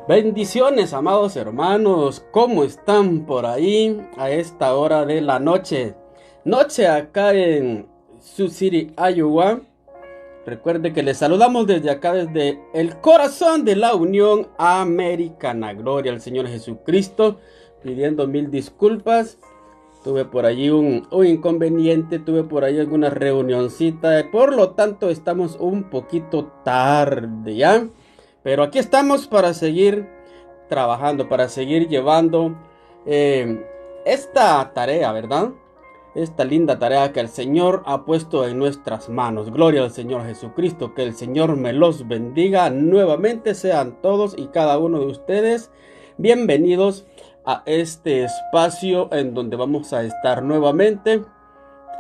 Bendiciones, amados hermanos, ¿cómo están por ahí a esta hora de la noche? Noche acá en Sioux City, Iowa. Recuerde que les saludamos desde acá, desde el corazón de la Unión Americana. Gloria al Señor Jesucristo, pidiendo mil disculpas. Tuve por allí un inconveniente, tuve por ahí alguna reunioncita, por lo tanto estamos un poquito tarde ya. Pero aquí estamos para seguir trabajando, para seguir llevando esta tarea, ¿verdad? Esta linda tarea que el Señor ha puesto en nuestras manos. Gloria al Señor Jesucristo, que el Señor me los bendiga nuevamente. Sean todos y cada uno de ustedes bienvenidos a este espacio en donde vamos a estar nuevamente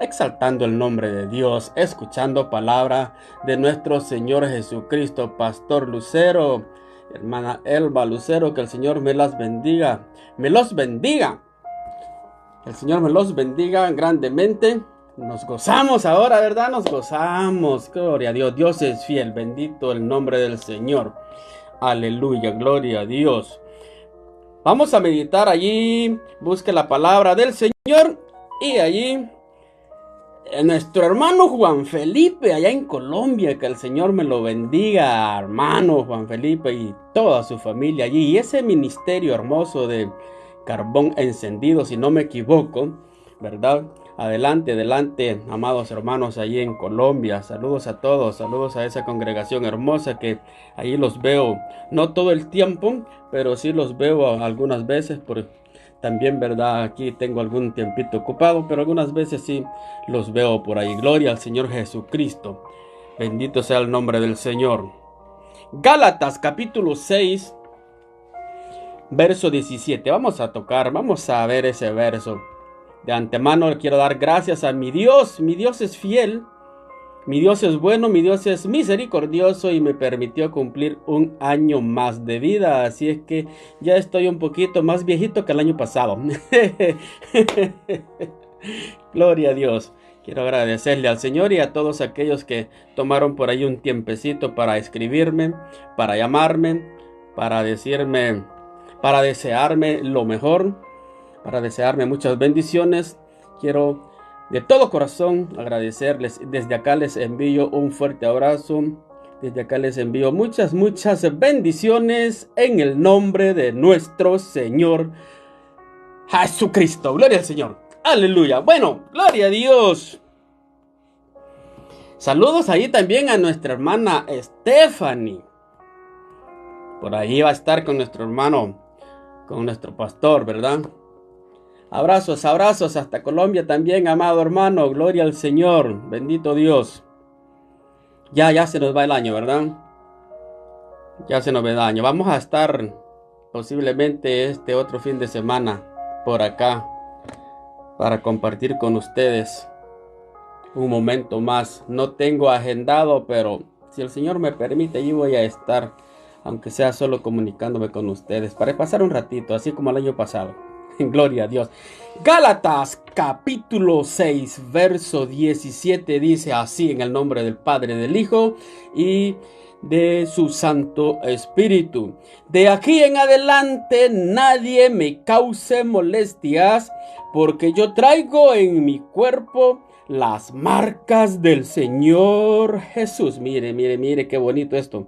exaltando el nombre de Dios, escuchando palabra de nuestro Señor Jesucristo. Pastor Lucero, hermana Elba Lucero, que el Señor me las bendiga, me los bendiga. El Señor me los bendiga grandemente. Nos gozamos ahora, ¿verdad? Nos gozamos. Gloria a Dios. Dios es fiel. Bendito el nombre del Señor. Aleluya. Gloria a Dios. Vamos a meditar allí. Busque la palabra del Señor. Y allí nuestro hermano Juan Felipe, allá en Colombia, que el Señor me lo bendiga, hermano Juan Felipe y toda su familia allí. Y ese ministerio hermoso de carbón encendido, si no me equivoco, ¿verdad? Adelante, adelante, amados hermanos allí en Colombia. Saludos a todos, saludos a esa congregación hermosa que allí los veo, no todo el tiempo, pero sí los veo algunas veces también, ¿verdad? Aquí tengo algún tiempito ocupado, pero algunas veces sí los veo por ahí. Gloria al Señor Jesucristo. Bendito sea el nombre del Señor. Gálatas capítulo 6, verso 17. Vamos a ver ese verso. De antemano quiero dar gracias a mi Dios. Mi Dios es fiel. Mi Dios es bueno, mi Dios es misericordioso y me permitió cumplir un año más de vida. Así es que ya estoy un poquito más viejito que el año pasado. Gloria a Dios. Quiero agradecerle al Señor y a todos aquellos que tomaron por ahí un tiempecito para escribirme, para llamarme, para decirme, para desearme lo mejor, para desearme muchas bendiciones. Quiero de todo corazón agradecerles. Desde acá les envío un fuerte abrazo. Desde acá les envío muchas bendiciones en el nombre de nuestro Señor Jesucristo. Gloria al Señor. Aleluya. Bueno, gloria a Dios. Saludos ahí también a nuestra hermana Stephanie. Por ahí va a estar con nuestro hermano, con nuestro pastor, ¿verdad? Abrazos hasta Colombia también, amado hermano. Gloria al Señor. Bendito Dios. Ya se nos va el año, ¿verdad? Ya se nos va el año. Vamos a estar posiblemente este otro fin de semana por acá para compartir con ustedes un momento más. No tengo agendado, pero si el Señor me permite, allí voy a estar, aunque sea solo comunicándome con ustedes, para pasar un ratito, así como el año pasado. Gloria a Dios. Gálatas capítulo 6 verso 17 dice así: en el nombre del Padre, del Hijo y de su Santo Espíritu. De aquí en adelante nadie me cause molestias, porque yo traigo en mi cuerpo las marcas del Señor Jesús. Mire qué bonito esto.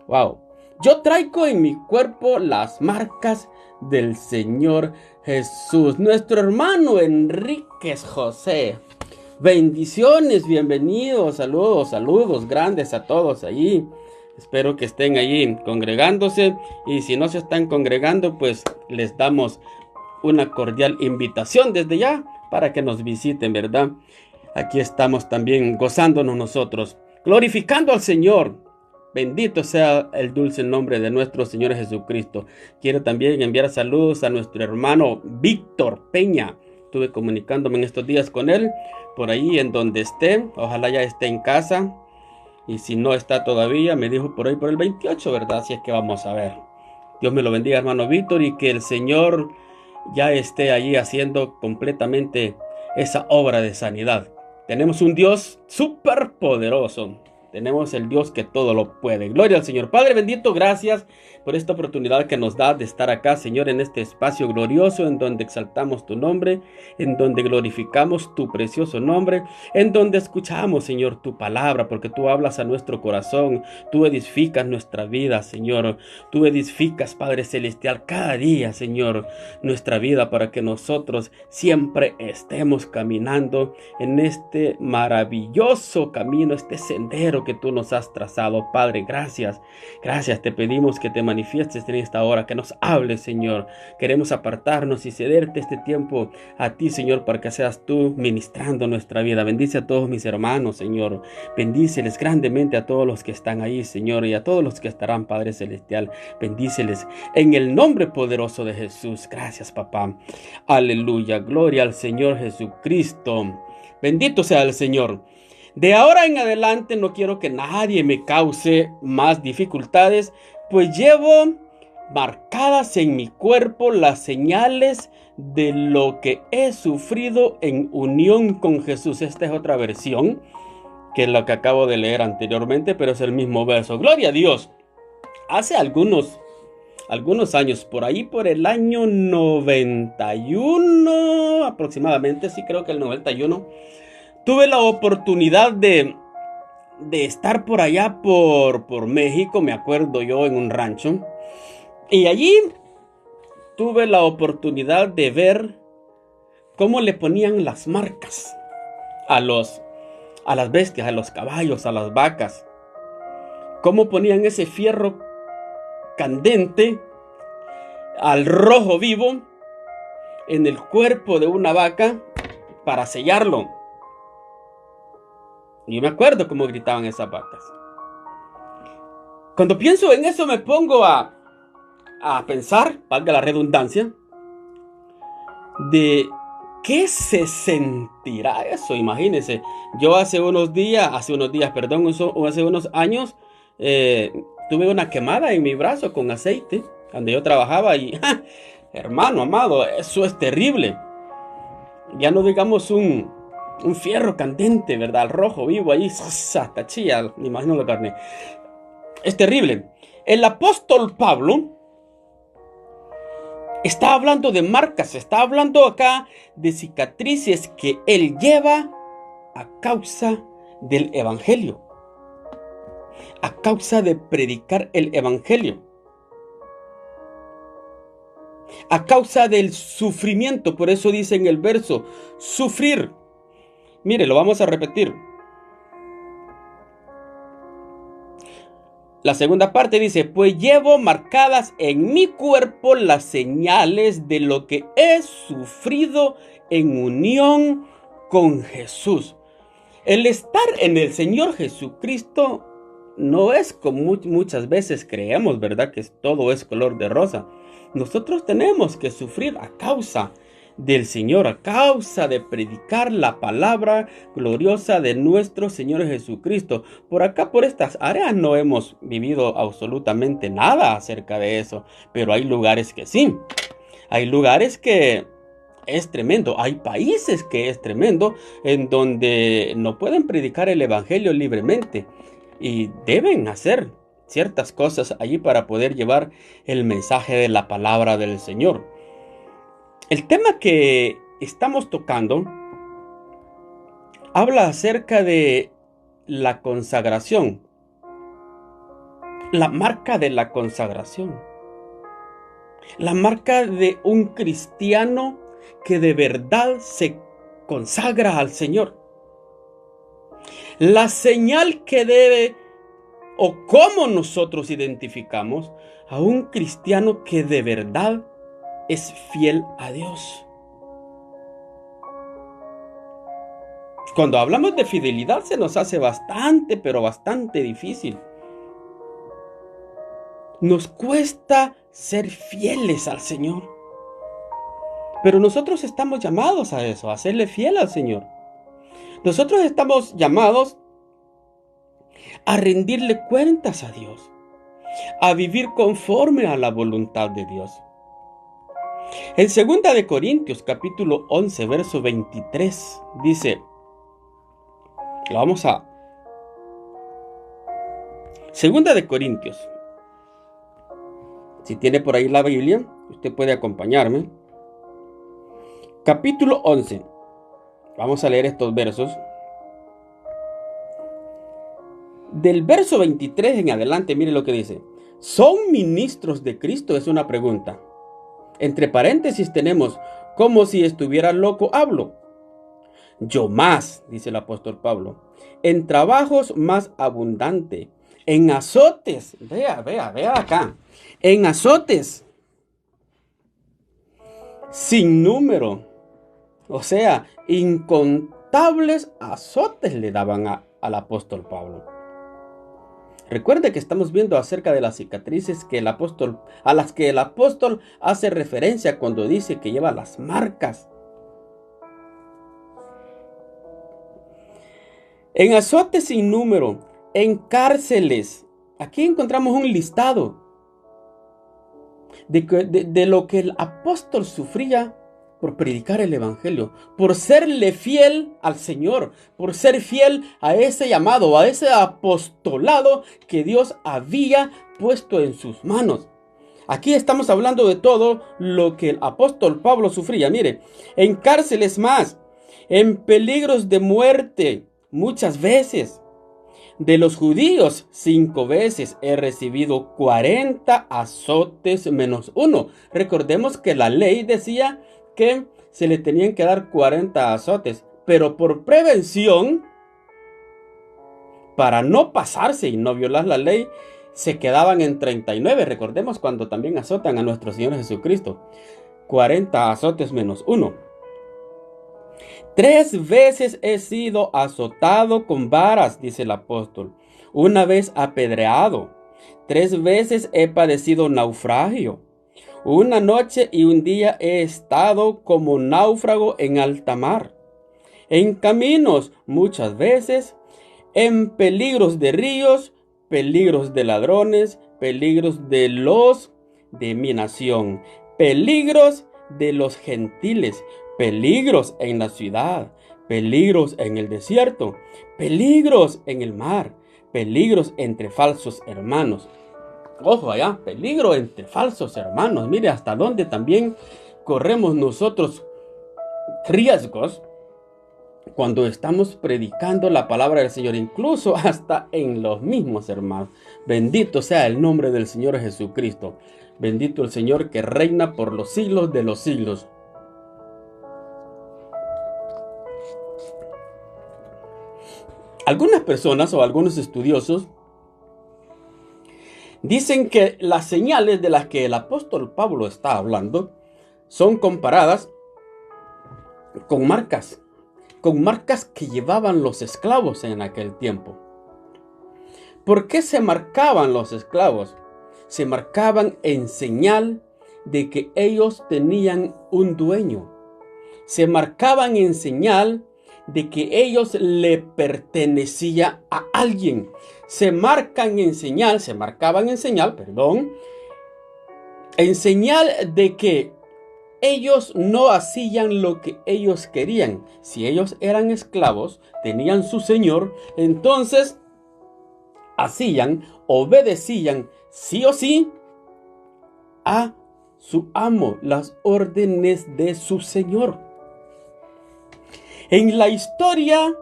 Wow. Yo traigo en mi cuerpo las marcas del Señor Jesús. Nuestro hermano Enríquez José. Bendiciones, bienvenidos, saludos grandes a todos allí. Espero que estén allí congregándose, y si no se están congregando, pues les damos una cordial invitación desde ya para que nos visiten, ¿verdad? Aquí estamos también gozándonos nosotros, glorificando al Señor. Bendito sea el dulce nombre de nuestro Señor Jesucristo. Quiero también enviar saludos a nuestro hermano Víctor Peña. Estuve comunicándome en estos días con él, por ahí en donde esté. Ojalá ya esté en casa. Y si no está todavía, me dijo por ahí por el 28, ¿verdad? Así es que vamos a ver. Dios me lo bendiga, hermano Víctor, y que el Señor ya esté allí haciendo completamente esa obra de sanidad. Tenemos un Dios súper poderoso. Tenemos el Dios que todo lo puede. Gloria al Señor. Padre bendito, gracias por esta oportunidad que nos da de estar acá, Señor, en este espacio glorioso en donde exaltamos tu nombre, en donde glorificamos tu precioso nombre, en donde escuchamos, Señor, tu palabra, porque tú hablas a nuestro corazón, tú edificas nuestra vida, Señor. Tú edificas, Padre Celestial, cada día, Señor, nuestra vida para que nosotros siempre estemos caminando en este maravilloso camino, este sendero que tú nos has trazado. Padre, gracias, gracias, te pedimos que te manifiestes en esta hora, que nos hables, Señor. Queremos apartarnos y cederte este tiempo a ti, Señor, para que seas tú ministrando nuestra vida. Bendice a todos mis hermanos, Señor. Bendíceles grandemente a todos los que están ahí, Señor, y a todos los que estarán, Padre Celestial. Bendíceles en el nombre poderoso de Jesús. Gracias, papá. Aleluya. Gloria al Señor Jesucristo. Bendito sea el Señor. De ahora en adelante no quiero que nadie me cause más dificultades, pues llevo marcadas en mi cuerpo las señales de lo que he sufrido en unión con Jesús. Esta es otra versión que lo que acabo de leer anteriormente, pero es el mismo verso. Gloria a Dios. Hace algunos años, por ahí por el año 91 aproximadamente, sí creo que el 91, tuve la oportunidad de estar por allá por México, me acuerdo yo, en un rancho. Y allí tuve la oportunidad de ver cómo le ponían las marcas a las bestias, a los caballos, a las vacas. Cómo ponían ese fierro candente al rojo vivo en el cuerpo de una vaca para sellarlo. Y me acuerdo cómo gritaban esas vacas. Cuando pienso en eso me pongo a pensar, valga la redundancia, de qué se sentirá eso. Imagínense, yo hace unos años, tuve una quemada en mi brazo con aceite, donde yo trabajaba y, hermano amado, eso es terrible. Ya no digamos un fierro candente, ¿verdad? Al rojo vivo ahí, hasta chilla, me imagino la carne. Es terrible. El apóstol Pablo está hablando de marcas, está hablando acá de cicatrices que él lleva a causa del evangelio, a causa de predicar el evangelio, a causa del sufrimiento. Por eso dice en el verso, sufrir. Mire, lo vamos a repetir. La segunda parte dice, pues llevo marcadas en mi cuerpo las señales de lo que he sufrido en unión con Jesús. El estar en el Señor Jesucristo no es como muchas veces creemos, ¿verdad? Que todo es color de rosa. Nosotros tenemos que sufrir a causa del Señor, a causa de predicar la palabra gloriosa de nuestro Señor Jesucristo. Por acá, por estas áreas, no hemos vivido absolutamente nada acerca de eso, pero hay lugares que sí. Hay lugares que es tremendo. Hay países que es tremendo, en donde no pueden predicar el evangelio libremente y deben hacer ciertas cosas allí para poder llevar el mensaje de la palabra del Señor. El tema que estamos tocando habla acerca de la consagración, la marca de la consagración, la marca de un cristiano que de verdad se consagra al Señor, la señal que debe o cómo nosotros identificamos a un cristiano que de verdad es fiel a Dios. Cuando hablamos de fidelidad se nos hace bastante, pero bastante difícil. Nos cuesta ser fieles al Señor. Pero nosotros estamos llamados a eso, a serle fiel al Señor. Nosotros estamos llamados a rendirle cuentas a Dios, a vivir conforme a la voluntad de Dios. En 2 de Corintios, capítulo 11, verso 23, dice, lo vamos a Segunda de Corintios. Si tiene por ahí la Biblia, usted puede acompañarme. Capítulo 11. Vamos a leer estos versos. Del verso 23 en adelante, mire lo que dice. ¿Son ministros de Cristo? Es una pregunta. Entre paréntesis tenemos, como si estuviera loco hablo. Yo más, dice el apóstol Pablo, en trabajos más abundante, en azotes, vea acá, en azotes, sin número, o sea, incontables azotes le daban al apóstol Pablo. Recuerde que estamos viendo acerca de las cicatrices a las que el apóstol hace referencia cuando dice que lleva las marcas. En azotes sin número, en cárceles. Aquí encontramos un listado de lo que el apóstol sufría por predicar el evangelio, por serle fiel al Señor, por ser fiel a ese llamado, a ese apostolado que Dios había puesto en sus manos. Aquí estamos hablando de todo lo que el apóstol Pablo sufría. Mire, en cárceles más, en peligros de muerte, muchas veces. De los judíos, 5 veces he recibido 40 azotes menos 1. Recordemos que la ley decía que se le tenían que dar 40 azotes, pero por prevención, para no pasarse y no violar la ley, se quedaban en 39. Recordemos cuando también azotan a nuestro Señor Jesucristo. 40 azotes menos 1. 3 veces he sido azotado con varas, dice el apóstol. 1 vez apedreado. 3 veces he padecido naufragio. 1 noche y 1 día he estado como náufrago en alta mar. En caminos muchas veces, en peligros de ríos, peligros de ladrones, peligros de mi nación, peligros de los gentiles, peligros en la ciudad, peligros en el desierto, peligros en el mar, peligros entre falsos hermanos. Ojo allá, peligro entre falsos hermanos. Mire hasta dónde también corremos nosotros riesgos cuando estamos predicando la palabra del Señor, incluso hasta en los mismos hermanos. Bendito sea el nombre del Señor Jesucristo. Bendito el Señor que reina por los siglos de los siglos. Algunas personas o algunos estudiosos dicen que las señales de las que el apóstol Pablo está hablando son comparadas con marcas que llevaban los esclavos en aquel tiempo. ¿Por qué se marcaban los esclavos? Se marcaban en señal de que ellos tenían un dueño. Se marcaban en señal de que ellos le pertenecía a alguien. Se marcaban en señal, en señal de que ellos no hacían lo que ellos querían. Si ellos eran esclavos, tenían su señor, entonces obedecían sí o sí a su amo, las órdenes de su señor. En la historia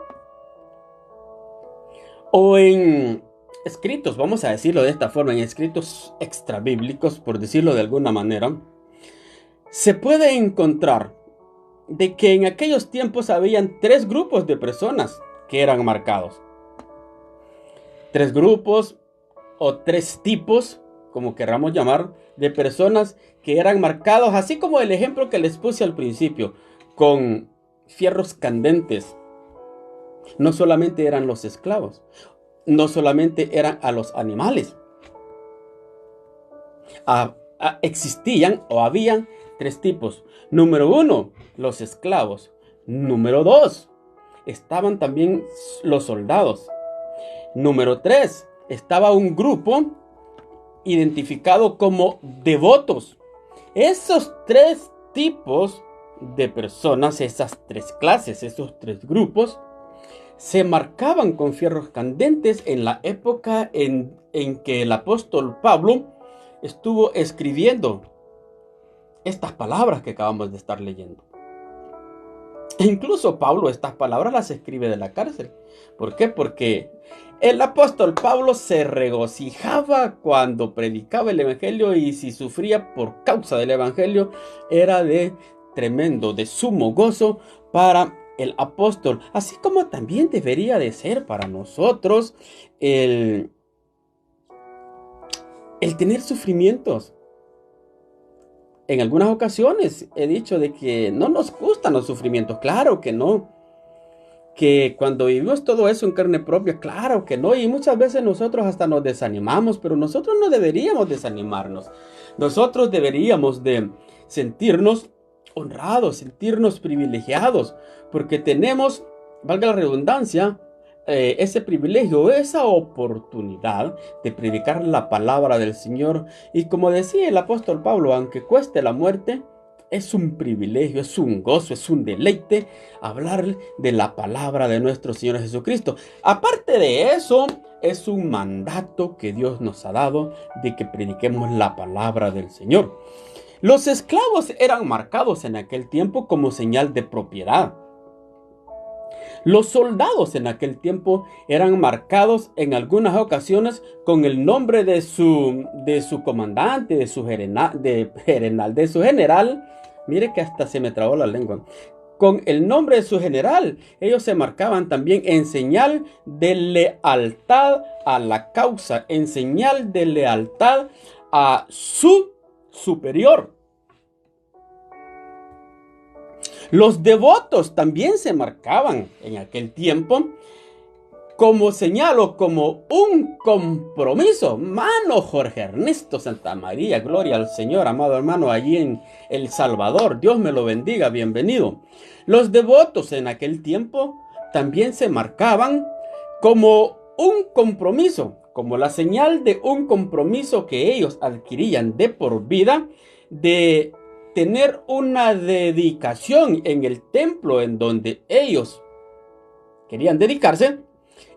o en escritos, vamos a decirlo de esta forma, en escritos extrabíblicos, por decirlo de alguna manera, se puede encontrar de que en aquellos tiempos habían 3 grupos de personas que eran marcados. 3 grupos o 3 tipos, como queramos llamar, de personas que eran marcados, así como el ejemplo que les puse al principio, con fierros candentes. No solamente eran los esclavos, no solamente eran a los animales. Existían o habían 3 tipos. Número 1, los esclavos. Número 2, estaban también los soldados. Número 3, estaba un grupo identificado como devotos. Esos 3 tipos de personas, esas 3 clases, esos 3 grupos, se marcaban con fierros candentes en la época en en que el apóstol Pablo estuvo escribiendo estas palabras que acabamos de estar leyendo. E incluso Pablo estas palabras las escribe de la cárcel. ¿Por qué? Porque el apóstol Pablo se regocijaba cuando predicaba el evangelio, y si sufría por causa del evangelio era de tremendo, de sumo gozo para el apóstol, así como también debería de ser para nosotros el tener sufrimientos. En algunas ocasiones he dicho de que no nos gustan los sufrimientos, claro que no. Que cuando vivimos todo eso en carne propia, claro que no. Y muchas veces nosotros hasta nos desanimamos, pero nosotros no deberíamos desanimarnos. Nosotros deberíamos de sentirnos honrados, sentirnos privilegiados, porque tenemos, valga la redundancia, ese privilegio, esa oportunidad de predicar la palabra del Señor. Y como decía el apóstol Pablo, aunque cueste la muerte, es un privilegio, es un gozo, es un deleite hablar de la palabra de nuestro Señor Jesucristo. Aparte de eso, es un mandato que Dios nos ha dado de que prediquemos la palabra del Señor. Los esclavos eran marcados en aquel tiempo como señal de propiedad. Los soldados en aquel tiempo eran marcados en algunas ocasiones con el nombre de su comandante, de su general. Mire que hasta se me trabó la lengua. Con el nombre de su general, ellos se marcaban también en señal de lealtad a la causa, en señal de lealtad a su superior. Los devotos también se marcaban en aquel tiempo como señal o como un compromiso. Mano Jorge Ernesto Santamaría, gloria al Señor, amado hermano, allí en El Salvador. Dios me lo bendiga, bienvenido. Los devotos en aquel tiempo también se marcaban como un compromiso, como la señal de un compromiso que ellos adquirían de por vida, de tener una dedicación en el templo en donde ellos querían dedicarse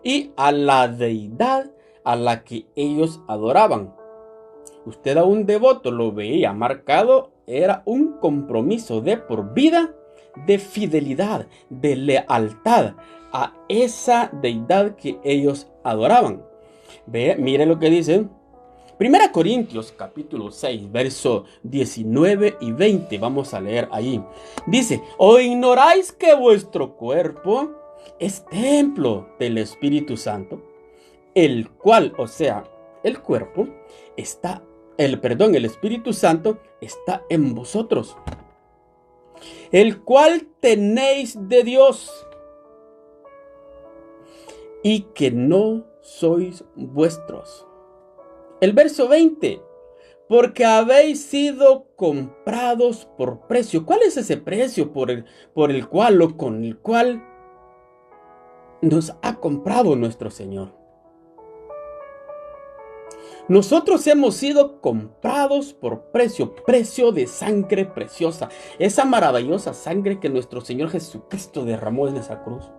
y a la deidad a la que ellos adoraban. Usted a un devoto lo veía marcado, era un compromiso de por vida, de fidelidad, de lealtad a esa deidad que ellos adoraban. Mire lo que dice 1 Corintios capítulo 6, verso 19 y 20. Vamos a leer ahí. Dice: ¿o ignoráis que vuestro cuerpo es templo del Espíritu Santo, el cual, o sea, el cuerpo está, el Espíritu Santo está en vosotros, el cual tenéis de Dios, y que no sois vuestros? El verso 20: porque habéis sido comprados por precio. ¿Cuál es ese precio por el cual o con el cual nos ha comprado nuestro Señor? Nosotros hemos sido comprados por precio, precio de sangre preciosa, esa maravillosa sangre que nuestro Señor Jesucristo derramó en esa cruz.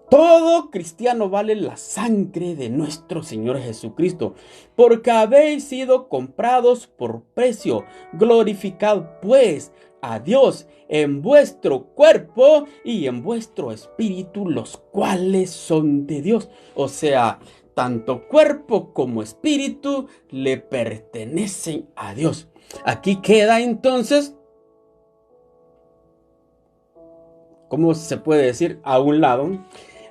Todo cristiano vale la sangre de nuestro Señor Jesucristo, porque habéis sido comprados por precio. Glorificad pues a Dios en vuestro cuerpo y en vuestro espíritu, los cuales son de Dios. O sea, tanto cuerpo como espíritu le pertenecen a Dios. Aquí queda entonces, ¿cómo se puede decir? A un lado,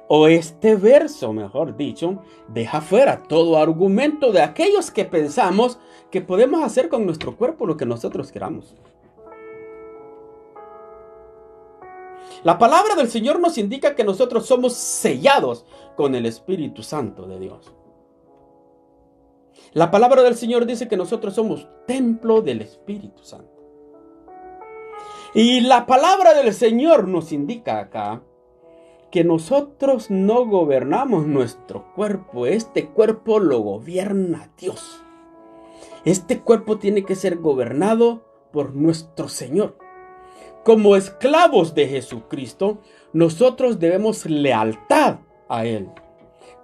o este verso, mejor dicho, deja fuera todo argumento de aquellos que pensamos que podemos hacer con nuestro cuerpo lo que nosotros queramos. La palabra del Señor nos indica que nosotros somos sellados con el Espíritu Santo de Dios. La palabra del Señor dice que nosotros somos templo del Espíritu Santo. Y la palabra del Señor nos indica acá que nosotros no gobernamos nuestro cuerpo. Este cuerpo lo gobierna Dios. Este cuerpo tiene que ser gobernado por nuestro Señor. Como esclavos de Jesucristo, nosotros debemos lealtad a Él.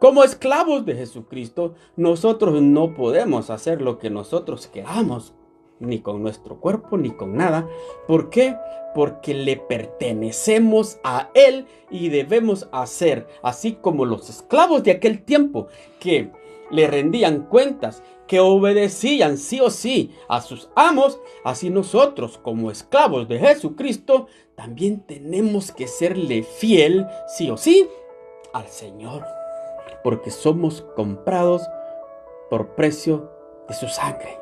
Como esclavos de Jesucristo, nosotros no podemos hacer lo que nosotros queramos, ni con nuestro cuerpo, ni con nada. ¿Por qué? Porque le pertenecemos a Él y debemos hacer, así como los esclavos de aquel tiempo que le rendían cuentas, que obedecían sí o sí a sus amos, así nosotros como esclavos de Jesucristo también tenemos que serle fiel sí o sí al Señor, porque somos comprados por precio de su sangre.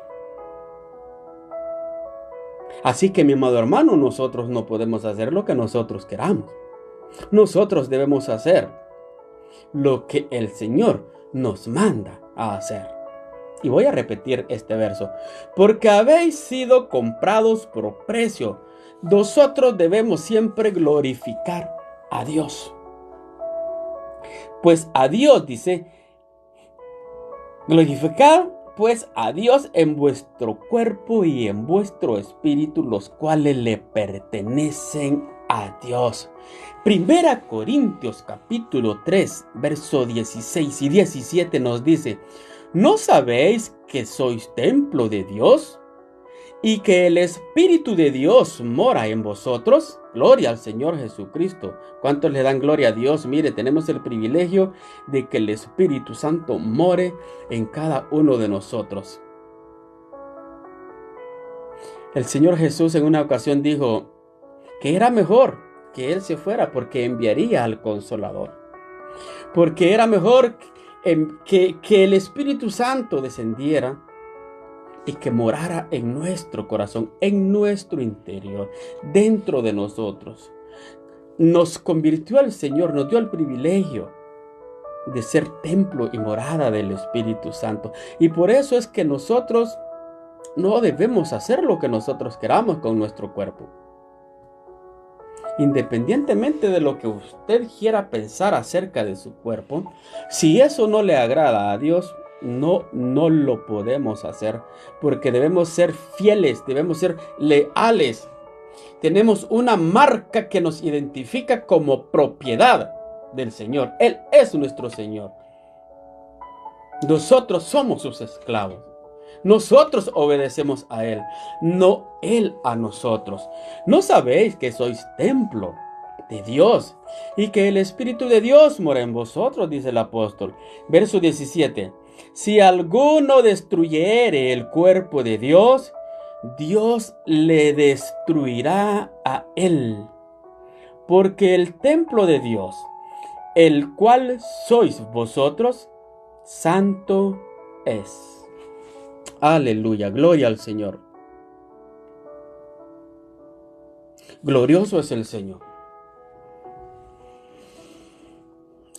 Así que, mi amado hermano, nosotros no podemos hacer lo que nosotros queramos. Nosotros debemos hacer lo que el Señor nos manda a hacer. Y voy a repetir este verso. Porque habéis sido comprados por precio. Nosotros debemos siempre glorificar a Dios. Pues a Dios, dice, glorificad pues a Dios en vuestro cuerpo y en vuestro espíritu, los cuales le pertenecen a Dios. Primera Corintios capítulo 3, verso 16 y 17 nos dice: ¿no sabéis que sois templo de Dios y que el Espíritu de Dios mora en vosotros? Gloria al Señor Jesucristo. ¿Cuántos le dan gloria a Dios? Mire, tenemos el privilegio de que el Espíritu Santo more en cada uno de nosotros. El Señor Jesús en una ocasión dijo que era mejor que Él se fuera porque enviaría al Consolador. Porque era mejor que el Espíritu Santo descendiera y que morara en nuestro corazón, en nuestro interior, dentro de nosotros. Nos convirtió al Señor, nos dio el privilegio de ser templo y morada del Espíritu Santo. Y por eso es que nosotros no debemos hacer lo que nosotros queramos con nuestro cuerpo. Independientemente de lo que usted quiera pensar acerca de su cuerpo, si eso no le agrada a Dios, no lo podemos hacer, porque debemos ser fieles, debemos ser leales. Tenemos una marca que nos identifica como propiedad del Señor. Él es nuestro Señor. Nosotros somos sus esclavos. Nosotros obedecemos a Él, no Él a nosotros. ¿No sabéis que sois templo de Dios y que el Espíritu de Dios mora en vosotros? Dice el apóstol. Verso 17. Si alguno destruyere el cuerpo de Dios, Dios le destruirá a él. Porque el templo de Dios, el cual sois vosotros, santo es. Aleluya, gloria al Señor. Glorioso es el Señor.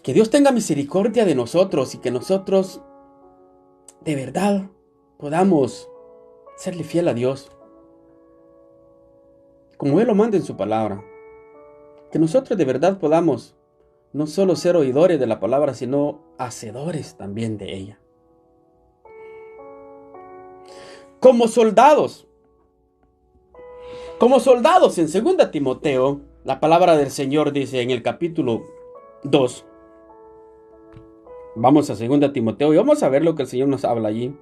Que Dios tenga misericordia de nosotros y que nosotros de verdad podamos serle fiel a Dios, como Él lo manda en su palabra. Que nosotros de verdad podamos no solo ser oidores de la palabra, sino hacedores también de ella. Como soldados en 2 Timoteo, la palabra del Señor dice en el capítulo 2. Vamos a 2 Timoteo y vamos a ver lo que el Señor nos habla allí.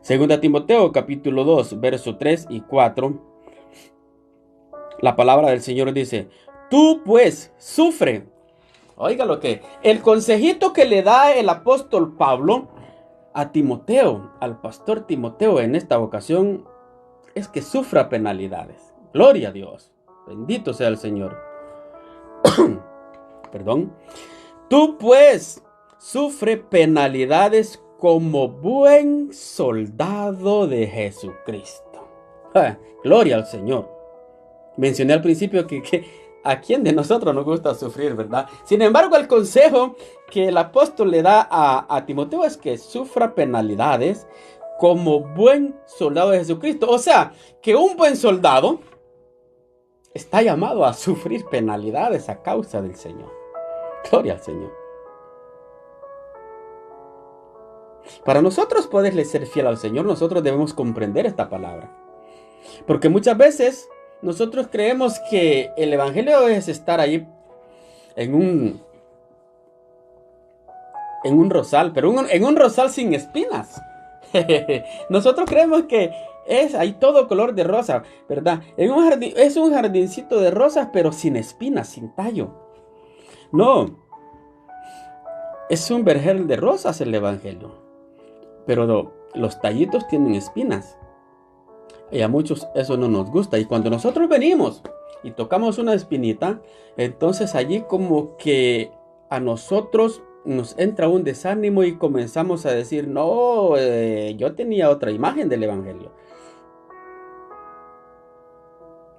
2 Timoteo capítulo 2, verso 3 y 4. La palabra del Señor dice: tú pues sufre. Oiga lo que, el consejito que le da el apóstol Pablo a Timoteo, al pastor Timoteo en esta ocasión, es que sufra penalidades. Gloria a Dios. Bendito sea el Señor. Perdón. Tú pues sufre penalidades como buen soldado de Jesucristo. Gloria al Señor. Mencioné al principio que a quién de nosotros nos gusta sufrir, ¿verdad? Sin embargo, el consejo que el apóstol le da a Timoteo es que sufra penalidades como buen soldado de Jesucristo. O sea, que un buen soldado está llamado a sufrir penalidades a causa del Señor. Gloria al Señor. Para nosotros poderle ser fiel al Señor, nosotros debemos comprender esta palabra. Porque muchas veces nosotros creemos que el evangelio es estar ahí en un rosal, pero en un rosal sin espinas. Nosotros creemos que hay todo color de rosa, ¿verdad? Es un jardincito de rosas, pero sin espinas, sin tallo. No, es un vergel de rosas el evangelio, pero los tallitos tienen espinas. Y a muchos eso no nos gusta. Y cuando nosotros venimos y tocamos una espinita, entonces allí como que a nosotros nos entra un desánimo y comenzamos a decir, no, yo tenía otra imagen del evangelio.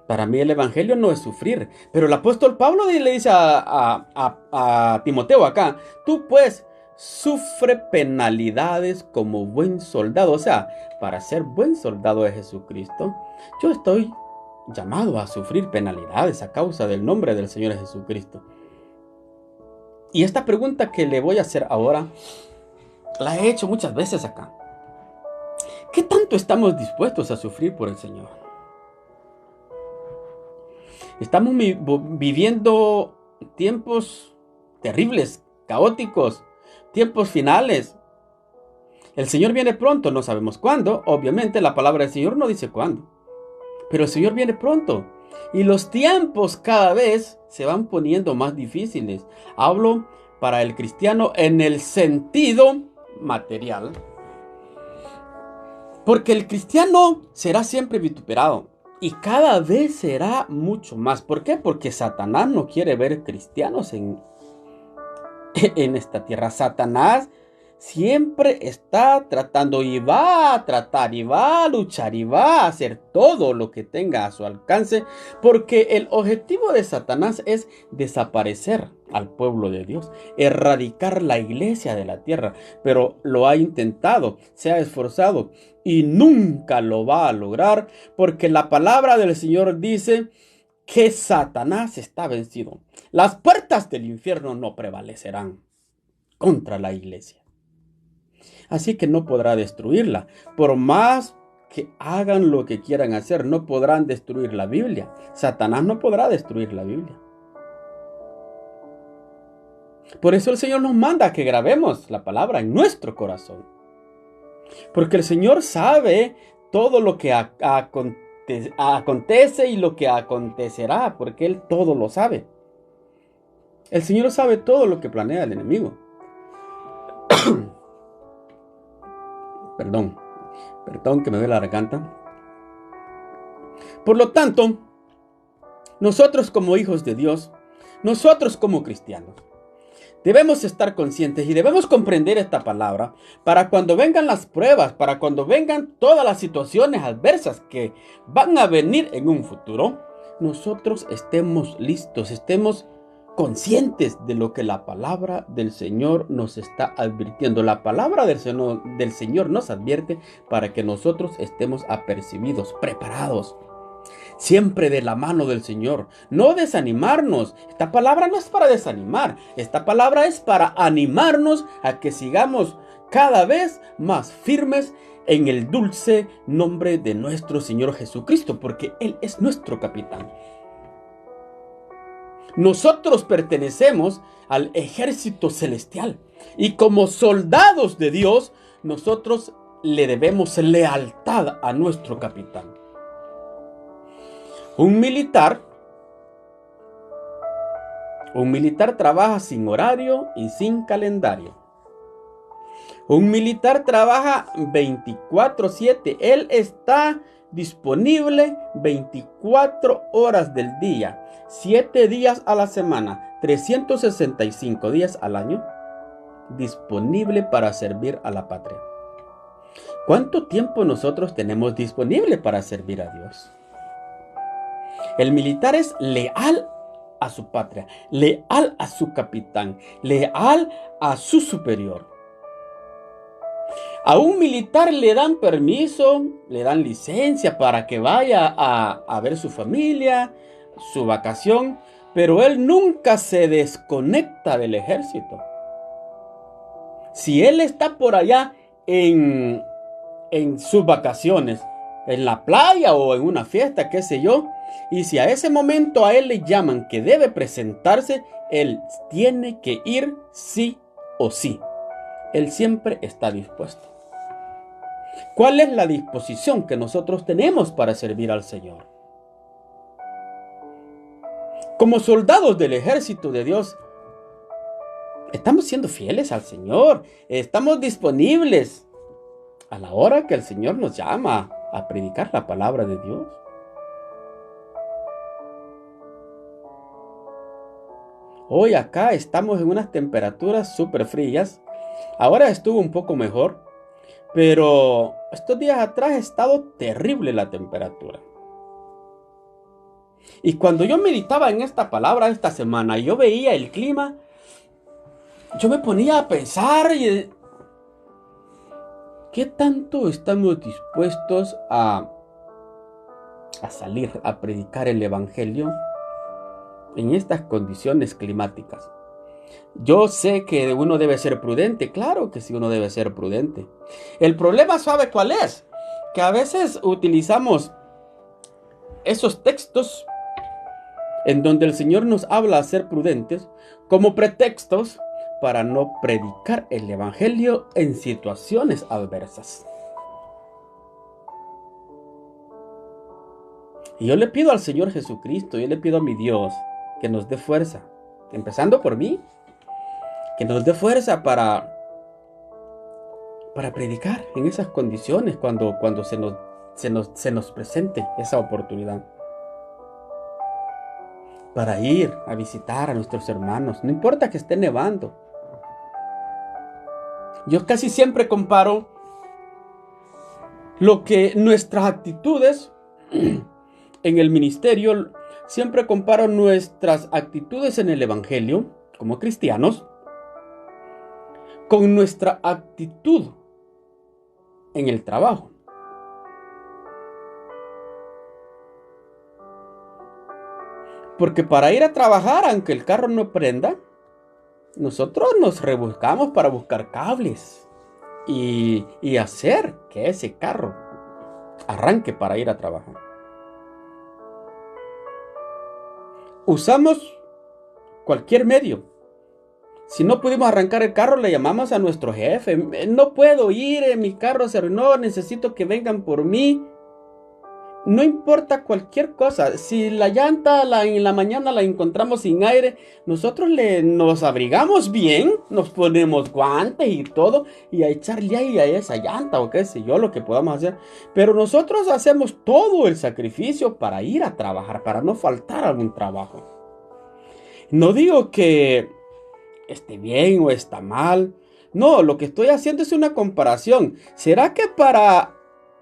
Para mí el evangelio no es sufrir. Pero el apóstol Pablo le dice a Timoteo acá, tú pues sufre penalidades como buen soldado. O sea, para ser buen soldado de Jesucristo, yo estoy llamado a sufrir penalidades a causa del nombre del Señor Jesucristo. Y esta pregunta que le voy a hacer ahora, la he hecho muchas veces acá. ¿Qué tanto estamos dispuestos a sufrir por el Señor? Estamos viviendo tiempos terribles, caóticos, tiempos finales. El Señor viene pronto, no sabemos cuándo. Obviamente la palabra del Señor no dice cuándo. Pero el Señor viene pronto. Y los tiempos cada vez se van poniendo más difíciles. Hablo para el cristiano en el sentido material. Porque el cristiano será siempre vituperado. Y cada vez será mucho más. ¿Por qué? Porque Satanás no quiere ver cristianos en esta tierra. Satanás siempre está tratando y va a tratar y va a luchar y va a hacer todo lo que tenga a su alcance, porque el objetivo de Satanás es desaparecer al pueblo de Dios, erradicar la iglesia de la tierra. Pero lo ha intentado, se ha esforzado y nunca lo va a lograr, porque la palabra del Señor dice que Satanás está vencido. Las puertas del infierno no prevalecerán contra la iglesia. Así que no podrá destruirla. Por más que hagan lo que quieran hacer, no podrán destruir la Biblia. Satanás no podrá destruir la Biblia. Por eso el Señor nos manda que grabemos la palabra en nuestro corazón. Porque el Señor sabe todo lo que acontece y lo que acontecerá, porque Él todo lo sabe. El Señor sabe todo lo que planea el enemigo. Perdón que me duele la garganta. Por lo tanto, nosotros como hijos de Dios, nosotros como cristianos, debemos estar conscientes y debemos comprender esta palabra para cuando vengan las pruebas, para cuando vengan todas las situaciones adversas que van a venir en un futuro, nosotros estemos listos, estemos conscientes de lo que la palabra del Señor nos está advirtiendo. La palabra del Señor nos advierte para que nosotros estemos apercibidos, preparados, siempre de la mano del Señor. No desanimarnos. Esta palabra no es para desanimar. Esta palabra es para animarnos a que sigamos cada vez más firmes en el dulce nombre de nuestro Señor Jesucristo, porque Él es nuestro capitán. Nosotros pertenecemos al ejército celestial y como soldados de Dios, nosotros le debemos lealtad a nuestro capitán. Un militar trabaja sin horario y sin calendario. Un militar trabaja 24/7. Él está disponible 24 horas del día, 7 días a la semana, 365 días al año, disponible para servir a la patria. ¿Cuánto tiempo nosotros tenemos disponible para servir a Dios? El militar es leal a su patria, leal a su capitán, leal a su superior. A un militar le dan permiso, le dan licencia para que vaya a ver su familia, su vacación, pero él nunca se desconecta del ejército. Si él está por allá en sus vacaciones, en la playa o en una fiesta, qué sé yo, y si a ese momento a él le llaman que debe presentarse, Él tiene que ir sí o sí. Él siempre está dispuesto. ¿Cuál es la disposición que nosotros tenemos para servir al Señor? Como soldados del ejército de Dios, estamos siendo fieles al Señor. Estamos disponibles a la hora que el Señor nos llama a predicar la palabra de Dios. Hoy acá estamos en unas temperaturas súper frías. Ahora estuvo un poco mejor, pero estos días atrás ha estado terrible la temperatura. Y cuando yo meditaba en esta palabra esta semana y yo veía el clima, yo me ponía a pensar, ¿qué tanto estamos dispuestos a salir a predicar el evangelio en estas condiciones climáticas? Yo sé que uno debe ser prudente, claro que sí, uno debe ser prudente. El problema, ¿sabe cuál es? Que a veces utilizamos esos textos en donde el Señor nos habla a ser prudentes como pretextos para no predicar el evangelio en situaciones adversas. Y yo le pido al Señor Jesucristo, yo le pido a mi Dios que nos dé fuerza, empezando por mí, que nos dé fuerza para predicar en esas condiciones cuando se nos presente esa oportunidad. Para ir a visitar a nuestros hermanos, no importa que esté nevando. Yo casi siempre comparo lo que nuestras actitudes en el ministerio, siempre comparo nuestras actitudes en el evangelio como cristianos con nuestra actitud en el trabajo. Porque para ir a trabajar, aunque el carro no prenda, nosotros nos rebuscamos para buscar cables y hacer que ese carro arranque para ir a trabajar. Usamos cualquier medio. Si no pudimos arrancar el carro, le llamamos a nuestro jefe. No puedo ir, mi carro se arruinó, necesito que vengan por mí. No importa cualquier cosa. Si la llanta en la mañana la encontramos sin aire, nosotros nos abrigamos bien, nos ponemos guantes y todo, y a echarle aire a esa llanta o qué sé yo, lo que podamos hacer. Pero nosotros hacemos todo el sacrificio para ir a trabajar, para no faltar a algún trabajo. No digo que esté bien o está mal. No, lo que estoy haciendo es una comparación. ¿Será que para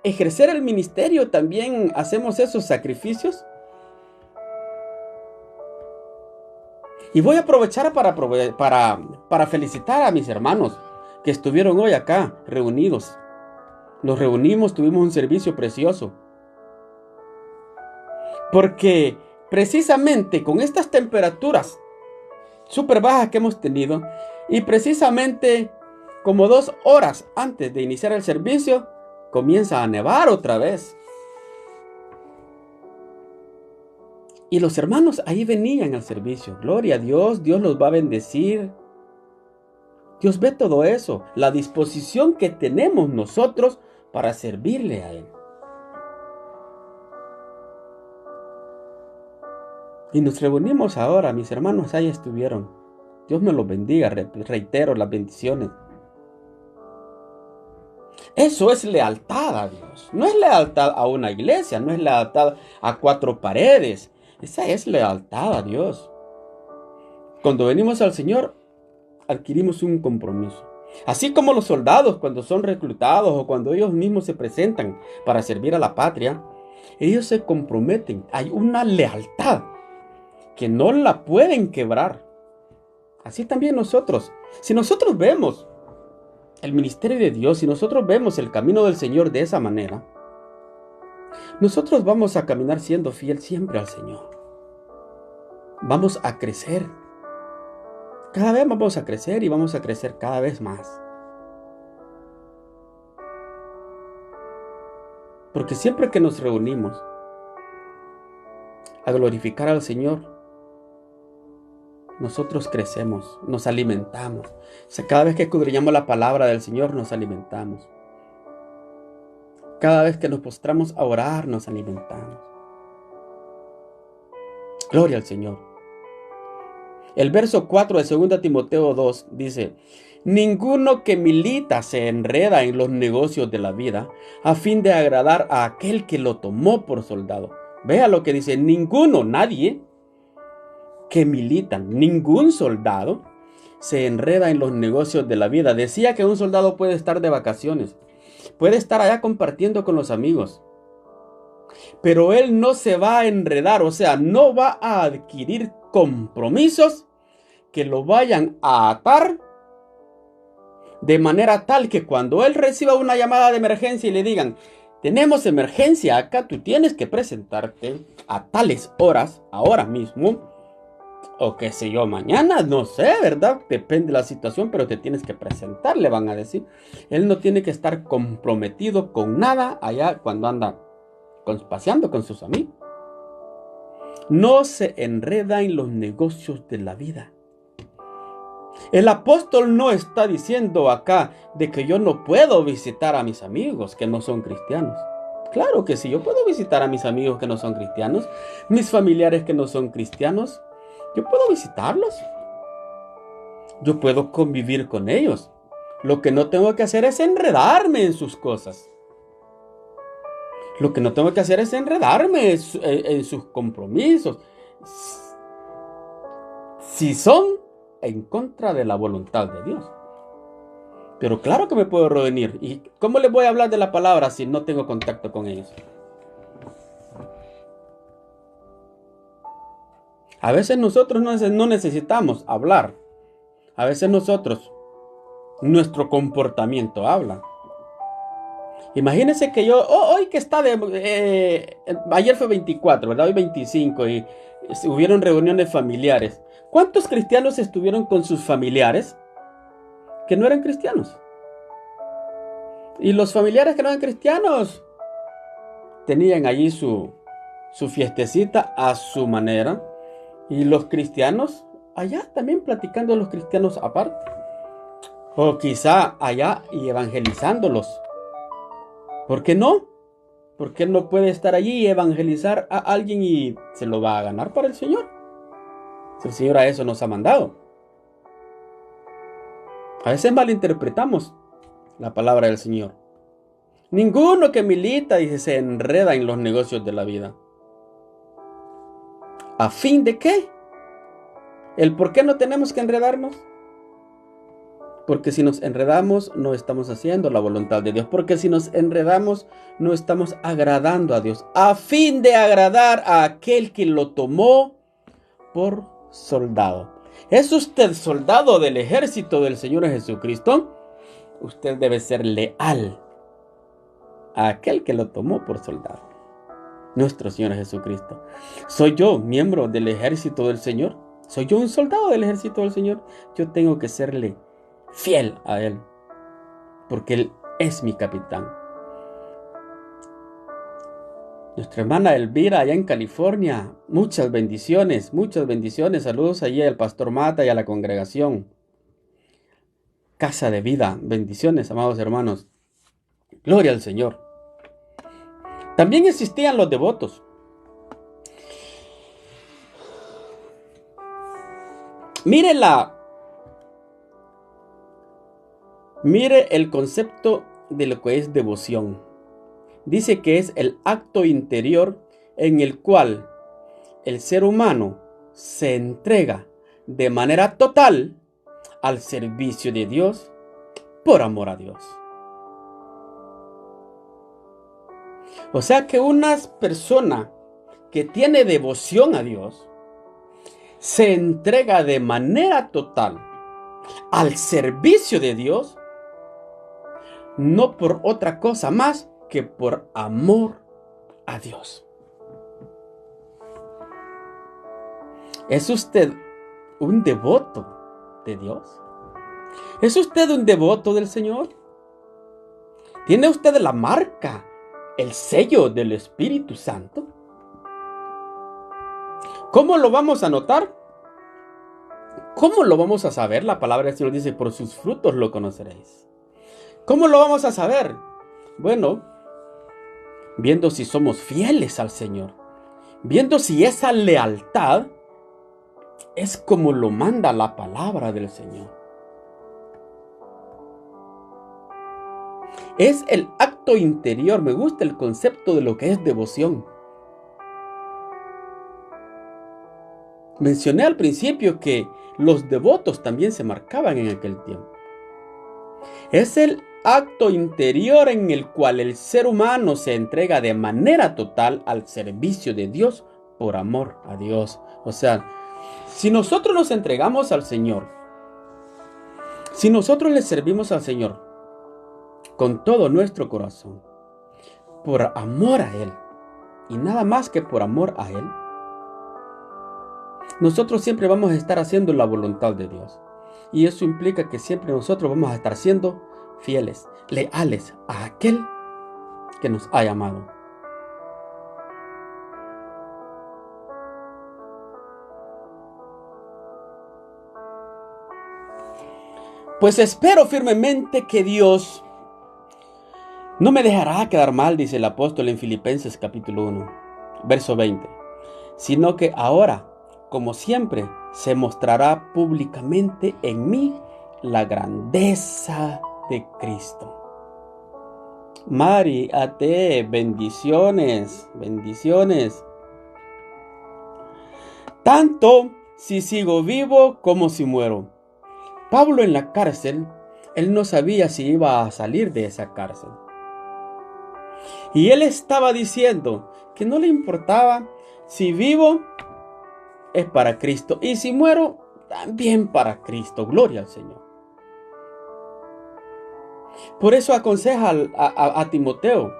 ejercer el ministerio también hacemos esos sacrificios? Y voy a aprovechar para felicitar a mis hermanos que estuvieron hoy acá reunidos. Nos reunimos, tuvimos un servicio precioso. Porque precisamente con estas temperaturas súper bajas que hemos tenido, y precisamente como 2 horas antes de iniciar el servicio, comienza a nevar otra vez. Y los hermanos ahí venían al servicio. Gloria a Dios, Dios los va a bendecir. Dios ve todo eso, la disposición que tenemos nosotros para servirle a Él. Y nos reunimos ahora, mis hermanos ahí estuvieron. Dios me los bendiga, reitero las bendiciones. Eso es lealtad a Dios. No es lealtad a una iglesia, no es lealtad a 4 paredes. Esa es lealtad a Dios. Cuando venimos al Señor, adquirimos un compromiso. Así como los soldados cuando son reclutados o cuando ellos mismos se presentan para servir a la patria, ellos se comprometen. Hay una lealtad que no la pueden quebrar. Así también nosotros. Si nosotros vemos el ministerio de Dios, si nosotros vemos el camino del Señor de esa manera, nosotros vamos a caminar siendo fiel siempre al Señor. Vamos a crecer. Cada vez vamos a crecer y vamos a crecer cada vez más. Porque siempre que nos reunimos a glorificar al Señor, nosotros crecemos, nos alimentamos. O sea, cada vez que escudriñamos la palabra del Señor, nos alimentamos. Cada vez que nos postramos a orar, nos alimentamos. Gloria al Señor. El verso 4 de 2 Timoteo 2 dice: ninguno que milita se enreda en los negocios de la vida a fin de agradar a aquel que lo tomó por soldado. Vea lo que dice: ninguno, nadie que milita, ningún soldado se enreda en los negocios de la vida. Decía que un soldado puede estar de vacaciones, puede estar allá compartiendo con los amigos, pero él no se va a enredar, o sea, no va a adquirir compromisos que lo vayan a atar de manera tal que cuando él reciba una llamada de emergencia y le digan: tenemos emergencia acá, tú tienes que presentarte a tales horas, ahora mismo, o qué sé yo, mañana, no sé, ¿verdad? Depende de la situación, pero te tienes que presentar, le van a decir. Él no tiene que estar comprometido con nada allá cuando anda paseando con sus amigos. No se enreda en los negocios de la vida. El apóstol no está diciendo acá de que yo no puedo visitar a mis amigos que no son cristianos. Claro que sí, yo puedo visitar a mis amigos que no son cristianos, mis familiares que no son cristianos. Yo puedo visitarlos. Yo puedo convivir con ellos. Lo que no tengo que hacer es enredarme en sus cosas. Lo que no tengo que hacer es enredarme en sus compromisos. Si son en contra de la voluntad de Dios. Pero claro que me puedo reunir. ¿Y cómo les voy a hablar de la palabra si no tengo contacto con ellos? A veces nosotros no necesitamos hablar. A veces nuestro comportamiento habla. Imagínense que yo, hoy que está ayer fue 24, ¿verdad? Hoy 25 y hubieron reuniones familiares. ¿Cuántos cristianos estuvieron con sus familiares que no eran cristianos? Y los familiares que no eran cristianos tenían allí su fiestecita a su manera. Y los cristianos allá también platicando, los cristianos aparte. O quizá allá y evangelizándolos. ¿Por qué no? Porque él no puede estar allí y evangelizar a alguien y se lo va a ganar para el Señor. Si el Señor a eso nos ha mandado. A veces malinterpretamos la palabra del Señor. Ninguno que milita, dice, se enreda en los negocios de la vida. ¿A fin de qué? ¿El por qué no tenemos que enredarnos? Porque si nos enredamos, no estamos haciendo la voluntad de Dios. Porque si nos enredamos, no estamos agradando a Dios. A fin de agradar a aquel que lo tomó por soldado. ¿Es usted soldado del ejército del Señor Jesucristo? Usted debe ser leal a aquel que lo tomó por soldado. Nuestro Señor Jesucristo. ¿Soy yo miembro del ejército del Señor? ¿Soy yo un soldado del ejército del Señor? Yo tengo que serle fiel a Él, porque Él es mi capitán. Nuestra hermana Elvira allá en California, muchas bendiciones. Saludos allí al pastor Mata y a la congregación. Casa de Vida, bendiciones, amados hermanos. Gloria al Señor. También existían los devotos. Mire el concepto de lo que es devoción. Dice que es el acto interior en el cual el ser humano se entrega de manera total al servicio de Dios por amor a Dios. O sea que una persona que tiene devoción a Dios se entrega de manera total al servicio de Dios, no por otra cosa más que por amor a Dios. ¿Es usted un devoto de Dios? ¿Es usted un devoto del Señor? ¿Tiene usted la marca, el sello del Espíritu Santo? ¿Cómo lo vamos a notar? ¿Cómo lo vamos a saber? La palabra del Señor dice, por sus frutos lo conoceréis. ¿Cómo lo vamos a saber? Bueno, viendo si somos fieles al Señor, viendo si esa lealtad es como lo manda la palabra del Señor. Es el acto interior. Me gusta el concepto de lo que es devoción. Mencioné al principio que los devotos también se marcaban en aquel tiempo. Es el acto interior en el cual el ser humano se entrega de manera total al servicio de Dios por amor a Dios. O sea, si nosotros nos entregamos al Señor, si nosotros le servimos al Señor con todo nuestro corazón, por amor a Él, y nada más que por amor a Él, nosotros siempre vamos a estar haciendo la voluntad de Dios. Y eso implica que siempre nosotros vamos a estar siendo fieles, leales a aquel que nos ha llamado. Pues espero firmemente que Dios no me dejará quedar mal, dice el apóstol en Filipenses capítulo 1, verso 20, sino que ahora, como siempre, se mostrará públicamente en mí la grandeza de Cristo. Mari, Ate, bendiciones, bendiciones. Tanto si sigo vivo como si muero. Pablo en la cárcel, él no sabía si iba a salir de esa cárcel. Y él estaba diciendo que no le importaba si vivo, es para Cristo, y si muero, también para Cristo. Gloria al Señor. Por eso aconseja a Timoteo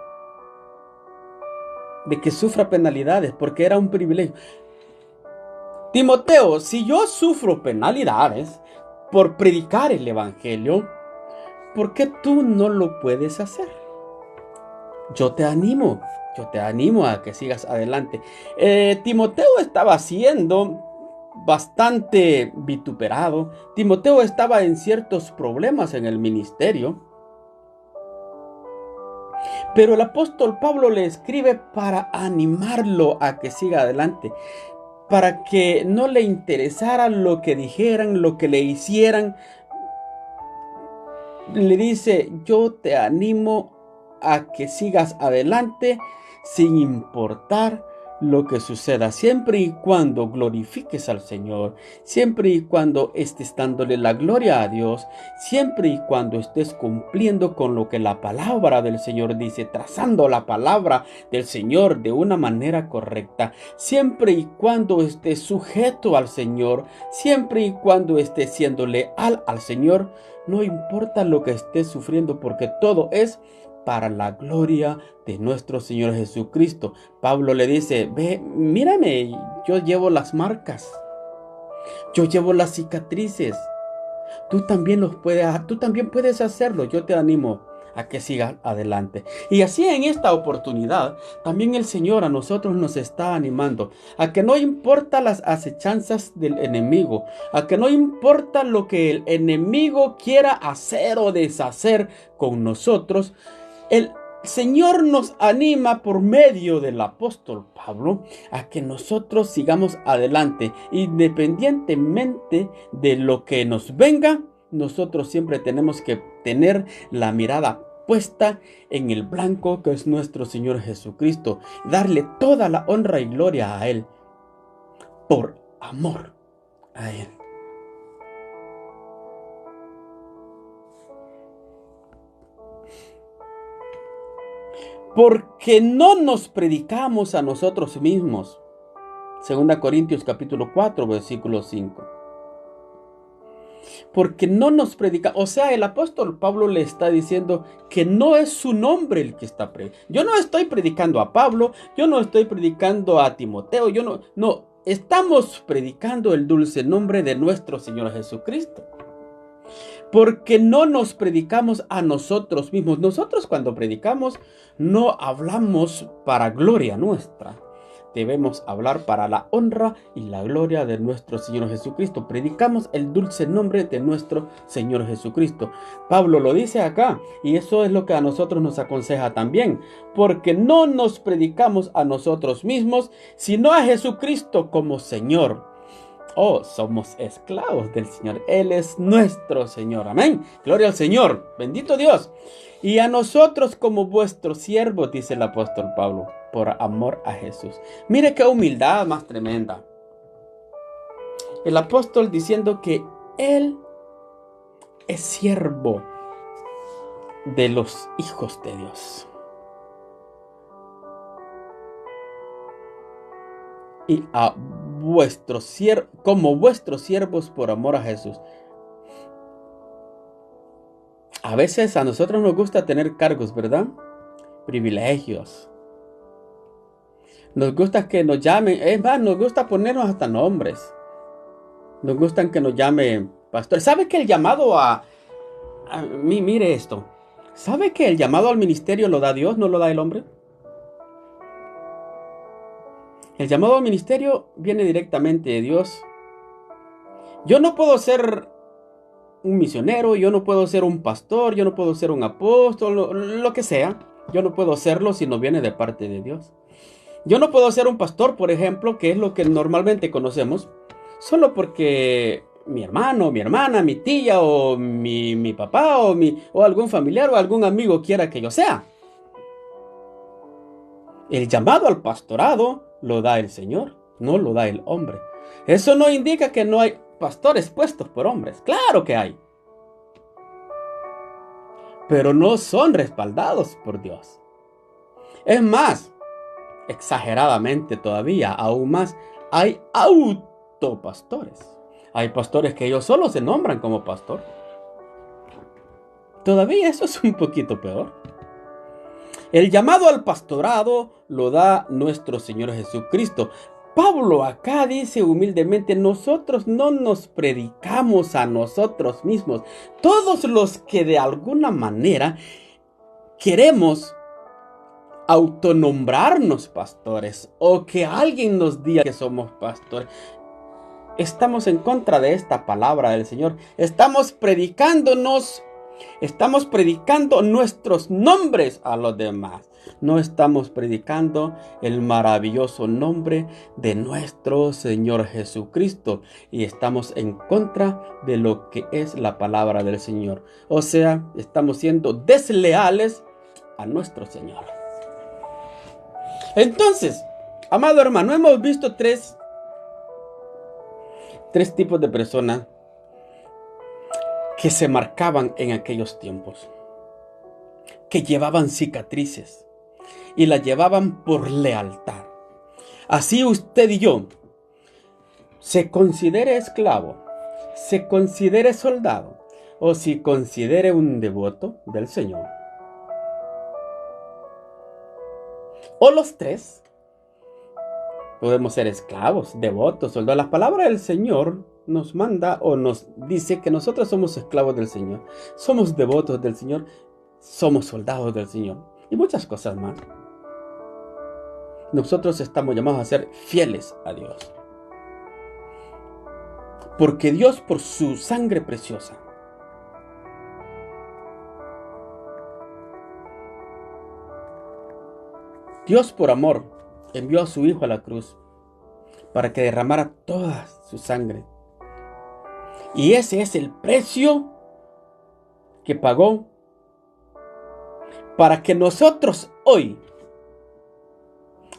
de que sufra penalidades, porque era un privilegio. Timoteo, si yo sufro penalidades por predicar el evangelio, ¿por qué tú no lo puedes hacer? Yo te animo a que sigas adelante. Timoteo estaba siendo bastante vituperado. Timoteo estaba en ciertos problemas en el ministerio. Pero el apóstol Pablo le escribe para animarlo a que siga adelante, para que no le interesara lo que dijeran, lo que le hicieran. Le dice, yo te animo a que sigas adelante sin importar lo que suceda, siempre y cuando glorifiques al Señor, siempre y cuando estés dándole la gloria a Dios, siempre y cuando estés cumpliendo con lo que la palabra del Señor dice, trazando la palabra del Señor de una manera correcta, siempre y cuando estés sujeto al Señor, siempre y cuando estés siendo leal al Señor, no importa lo que estés sufriendo, porque todo es para la gloria de nuestro Señor Jesucristo. Pablo le dice, ve, mírame, yo llevo las marcas, yo llevo las cicatrices, tú también puedes hacerlo. Yo te animo a que sigas adelante. Y así en esta oportunidad, también el Señor a nosotros nos está animando a que no importa las acechanzas del enemigo, a que no importa lo que el enemigo quiera hacer o deshacer con nosotros, el Señor nos anima por medio del apóstol Pablo a que nosotros sigamos adelante, independientemente de lo que nos venga. Nosotros siempre tenemos que tener la mirada puesta en el blanco que es nuestro Señor Jesucristo, darle toda la honra y gloria a Él, por amor a Él. Porque no nos predicamos a nosotros mismos. 2 Corintios capítulo 4, versículo 5. Porque no nos predicamos. O sea, el apóstol Pablo le está diciendo que no es su nombre el que está predicando. Yo no estoy predicando a Pablo, yo no estoy predicando a Timoteo, no, estamos predicando el dulce nombre de nuestro Señor Jesucristo. Porque no nos predicamos a nosotros mismos. Nosotros cuando predicamos no hablamos para gloria nuestra. debemos hablar para la honra y la gloria de nuestro Señor Jesucristo. Predicamos el dulce nombre de nuestro Señor Jesucristo. Pablo lo dice acá, y eso es lo que a nosotros nos aconseja también, porque no nos predicamos a nosotros mismos, sino a Jesucristo como Señor. Oh, somos esclavos del Señor. Él es nuestro Señor. Amén. Gloria al Señor. Bendito Dios. Y a nosotros como vuestros siervos, dice el apóstol Pablo, por amor a Jesús. Mire qué humildad más tremenda. El apóstol diciendo que él es siervo de los hijos de Dios. Y a como vuestros siervos por amor a Jesús. A veces a nosotros nos gusta tener cargos, ¿verdad? Privilegios. Nos gusta que nos llamen, es más, nos gusta ponernos hasta nombres. Nos gustan que nos llamen pastor. ¿Sabe que el llamado mire esto? ¿Sabe que el llamado al ministerio lo da Dios, no lo da el hombre? El llamado al ministerio viene directamente de Dios. Yo no puedo ser un misionero, yo no puedo ser un pastor, yo no puedo ser un apóstol, lo que sea. Yo no puedo serlo si no viene de parte de Dios. Yo no puedo ser un pastor, por ejemplo, que es lo que normalmente conocemos, solo porque mi hermano, mi hermana, mi tía o mi papá o algún familiar o algún amigo quiera que yo sea. El llamado al pastorado lo da el Señor, no lo da el hombre. Eso no indica que no hay pastores puestos por hombres. Claro que hay. Pero no son respaldados por Dios. Es más, exageradamente todavía, aún más, hay autopastores. Hay pastores que ellos solo se nombran como pastor. Todavía eso es un poquito peor. El llamado al pastorado lo da nuestro Señor Jesucristo. Pablo acá dice humildemente, nosotros no nos predicamos a nosotros mismos. Todos los que de alguna manera queremos autonombrarnos pastores o que alguien nos diga que somos pastores, estamos en contra de esta palabra del Señor. Estamos predicando nuestros nombres a los demás. No estamos predicando el maravilloso nombre de nuestro Señor Jesucristo. Y estamos en contra de lo que es la palabra del Señor. O sea, estamos siendo desleales a nuestro Señor. Entonces, amado hermano, hemos visto tres tipos de personas que se marcaban en aquellos tiempos, que llevaban cicatrices y las llevaban por lealtad. Así usted y yo, se considere esclavo, se considere soldado o si considere un devoto del Señor, o los tres, podemos ser esclavos, devotos, soldados. La palabra del Señor nos manda o nos dice que nosotros somos esclavos del Señor, somos devotos del Señor, somos soldados del Señor y muchas cosas más. Nosotros estamos llamados a ser fieles a Dios, porque Dios, por su sangre preciosa, Dios por amor envió a su Hijo a la cruz para que derramara toda su sangre. Y ese es el precio que pagó para que nosotros hoy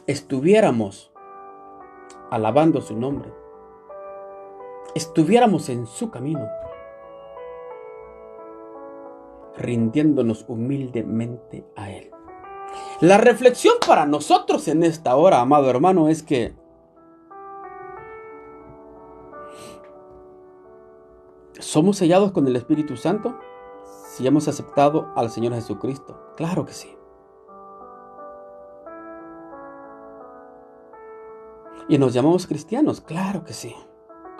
estuviéramos alabando su nombre, estuviéramos en su camino, rindiéndonos humildemente a Él. La reflexión para nosotros en esta hora, amado hermano, es que ¿somos sellados con el Espíritu Santo si hemos aceptado al Señor Jesucristo? Claro que sí. ¿Y nos llamamos cristianos? Claro que sí.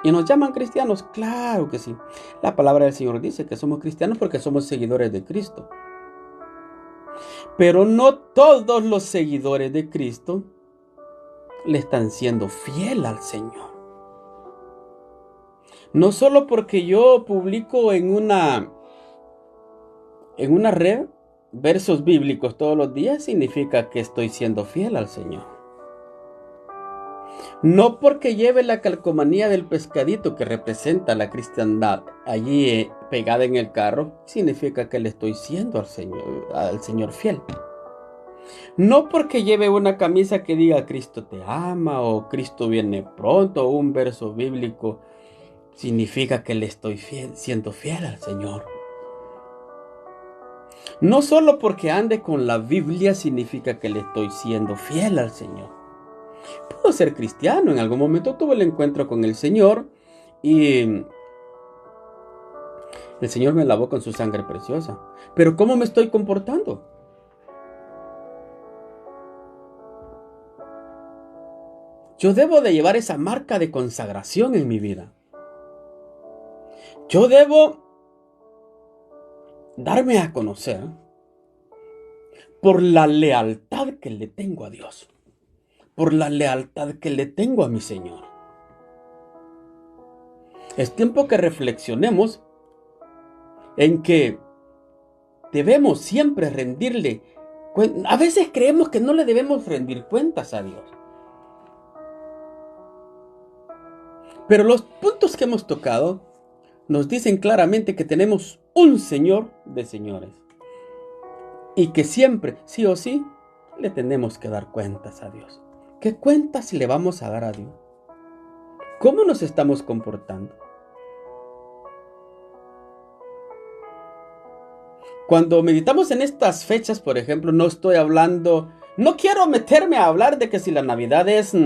¿Y nos llaman cristianos? Claro que sí. La palabra del Señor dice que somos cristianos porque somos seguidores de Cristo. Pero no todos los seguidores de Cristo le están siendo fiel al Señor. No solo porque yo publico en una red versos bíblicos todos los días significa que estoy siendo fiel al Señor. No porque lleve la calcomanía del pescadito que representa la cristiandad allí pegada en el carro, significa que le estoy siendo al Señor fiel. No porque lleve una camisa que diga Cristo te ama o Cristo viene pronto o un verso bíblico, significa que le estoy siendo fiel al Señor. No solo porque ande con la Biblia significa que le estoy siendo fiel al Señor. Puedo ser cristiano, en algún momento tuve el encuentro con el Señor y el Señor me lavó con su sangre preciosa. Pero ¿cómo me estoy comportando? Yo debo de llevar esa marca de consagración en mi vida. Yo debo darme a conocer por la lealtad que le tengo a Dios, por la lealtad que le tengo a mi Señor. Es tiempo que reflexionemos en que debemos siempre rendirle cuentas. A veces creemos que no le debemos rendir cuentas a Dios. Pero los puntos que hemos tocado nos dicen claramente que tenemos un Señor de señores. Y que siempre, sí o sí, le tenemos que dar cuentas a Dios. ¿Qué cuentas le vamos a dar a Dios? ¿Cómo nos estamos comportando? Cuando meditamos en estas fechas, por ejemplo, no quiero meterme a hablar de que si la Navidad es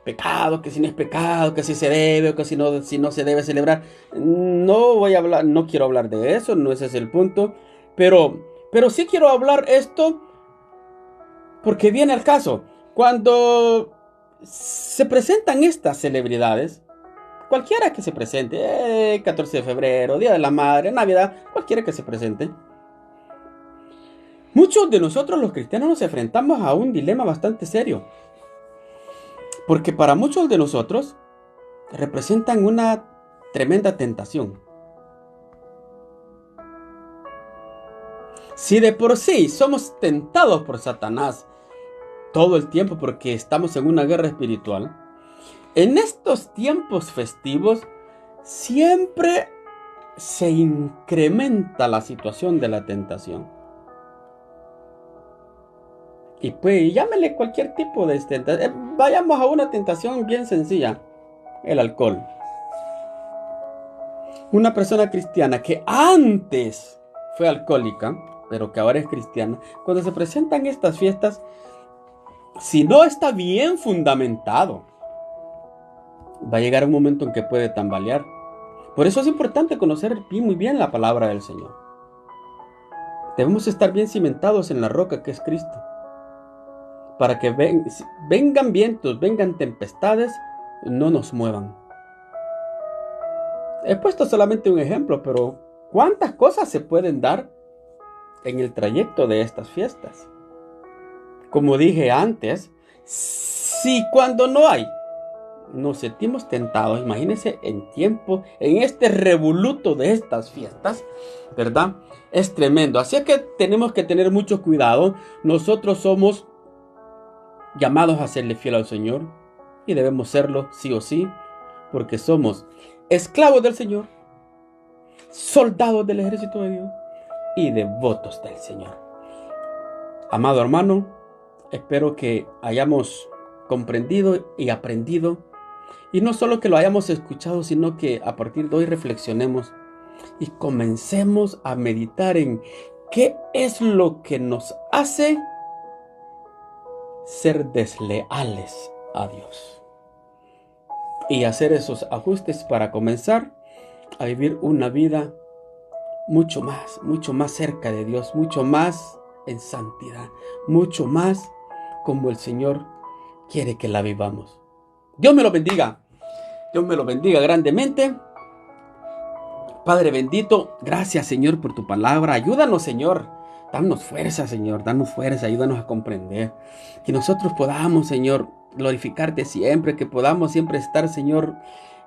pecado, que si no es pecado, que si se debe o que si no se debe celebrar. No quiero hablar de eso, no ese es el punto. Pero sí quiero hablar esto porque viene al caso. Cuando se presentan estas celebridades, cualquiera que se presente, 14 de febrero, Día de la Madre, Navidad, cualquiera que se presente, muchos de nosotros los cristianos nos enfrentamos a un dilema bastante serio. Porque para muchos de nosotros representan una tremenda tentación. Si de por sí somos tentados por Satanás todo el tiempo porque estamos en una guerra espiritual, en estos tiempos festivos siempre se incrementa la situación de la tentación. Y pues llámele cualquier tipo de tentación. Vayamos a una tentación bien sencilla: el alcohol. Una persona cristiana que antes fue alcohólica, pero que ahora es cristiana, cuando se presentan estas fiestas, si no está bien fundamentado, va a llegar un momento en que puede tambalear. Por eso es importante conocer muy bien la palabra del Señor. Debemos estar bien cimentados en la roca que es Cristo, para que vengan vientos, vengan tempestades, no nos muevan. He puesto solamente un ejemplo, pero ¿cuántas cosas se pueden dar en el trayecto de estas fiestas? Como dije antes, si cuando no hay, nos sentimos tentados, imagínense en este revoluto de estas fiestas, ¿verdad? Es tremendo. Así que tenemos que tener mucho cuidado. Nosotros somos llamados a serle fiel al Señor y debemos serlo sí o sí, porque somos esclavos del Señor, soldados del ejército de Dios y devotos del Señor. Amado hermano, espero que hayamos comprendido y aprendido, y no solo que lo hayamos escuchado, sino que a partir de hoy reflexionemos y comencemos a meditar en qué es lo que nos hace ser desleales a Dios y hacer esos ajustes para comenzar a vivir una vida mucho más cerca de Dios, mucho más en santidad, mucho más como el Señor quiere que la vivamos. Dios me lo bendiga grandemente. Padre bendito, gracias Señor por tu palabra. Ayúdanos, Señor, Danos fuerza, Señor, danos fuerza, ayúdanos a comprender. Que nosotros podamos, Señor, glorificarte siempre, que podamos siempre estar, Señor,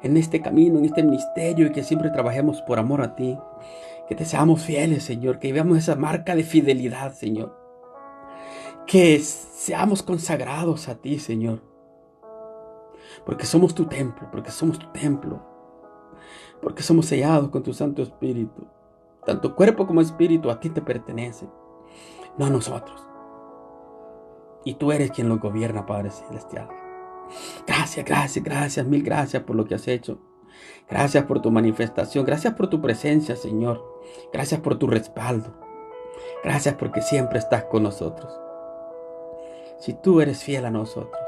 en este camino, en este ministerio, y que siempre trabajemos por amor a ti. Que te seamos fieles, Señor, que veamos esa marca de fidelidad, Señor. Que seamos consagrados a ti, Señor. Porque somos tu templo, porque somos tu templo. Porque somos sellados con tu Santo Espíritu. Tanto cuerpo como espíritu a ti te pertenecen, no a nosotros. Y tú eres quien lo gobierna, Padre Celestial. Gracias, gracias, gracias, mil gracias por lo que has hecho. Gracias por tu manifestación, gracias por tu presencia, Señor. Gracias por tu respaldo. Gracias porque siempre estás con nosotros. Si tú eres fiel a nosotros,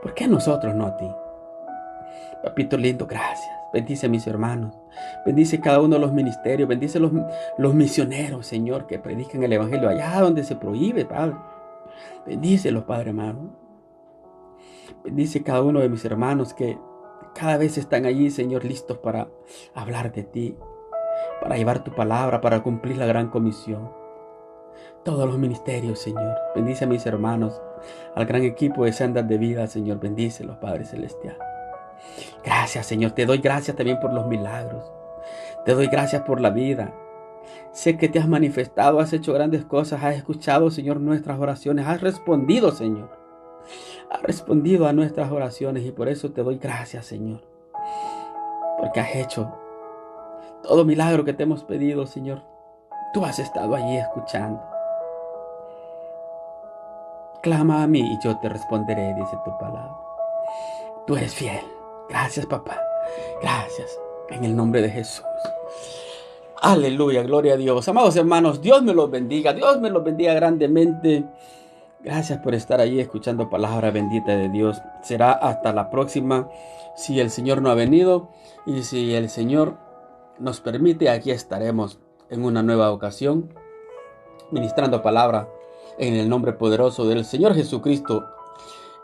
¿por qué a nosotros, no a ti? Papito lindo, gracias. Bendice a mis hermanos. Bendice cada uno de los ministerios. Bendice los misioneros, Señor, que predican el evangelio allá donde se prohíbe, Padre. Bendícelos, Padre amado. Bendice cada uno de mis hermanos que cada vez están allí, Señor, listos para hablar de ti, para llevar tu palabra, para cumplir la gran comisión. Todos los ministerios, Señor. Bendice a mis hermanos, al gran equipo de Sendas de Vida, Señor. Bendícelos, Padre Celestial. Gracias, Señor. Te doy gracias también por los milagros. Te doy gracias por la vida. Sé que te has manifestado, has hecho grandes cosas, has escuchado, Señor, nuestras oraciones, has respondido, Señor. Has respondido a nuestras oraciones y por eso te doy gracias, Señor. Porque has hecho todo milagro que te hemos pedido, Señor. Tú has estado allí escuchando. Clama a mí y yo te responderé, dice tu palabra. Tú eres fiel. Gracias, papá. Gracias. En el nombre de Jesús. Aleluya, gloria a Dios. Amados hermanos, Dios me los bendiga. Dios me los bendiga grandemente. Gracias por estar ahí escuchando palabra bendita de Dios. Será hasta la próxima. Si el Señor no ha venido y si el Señor nos permite, aquí estaremos en una nueva ocasión, ministrando palabra en el nombre poderoso del Señor Jesucristo,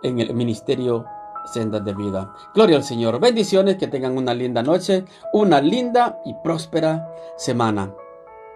en el ministerio Sendas de Vida. Gloria al Señor. Bendiciones, que tengan una linda noche, una linda y próspera semana.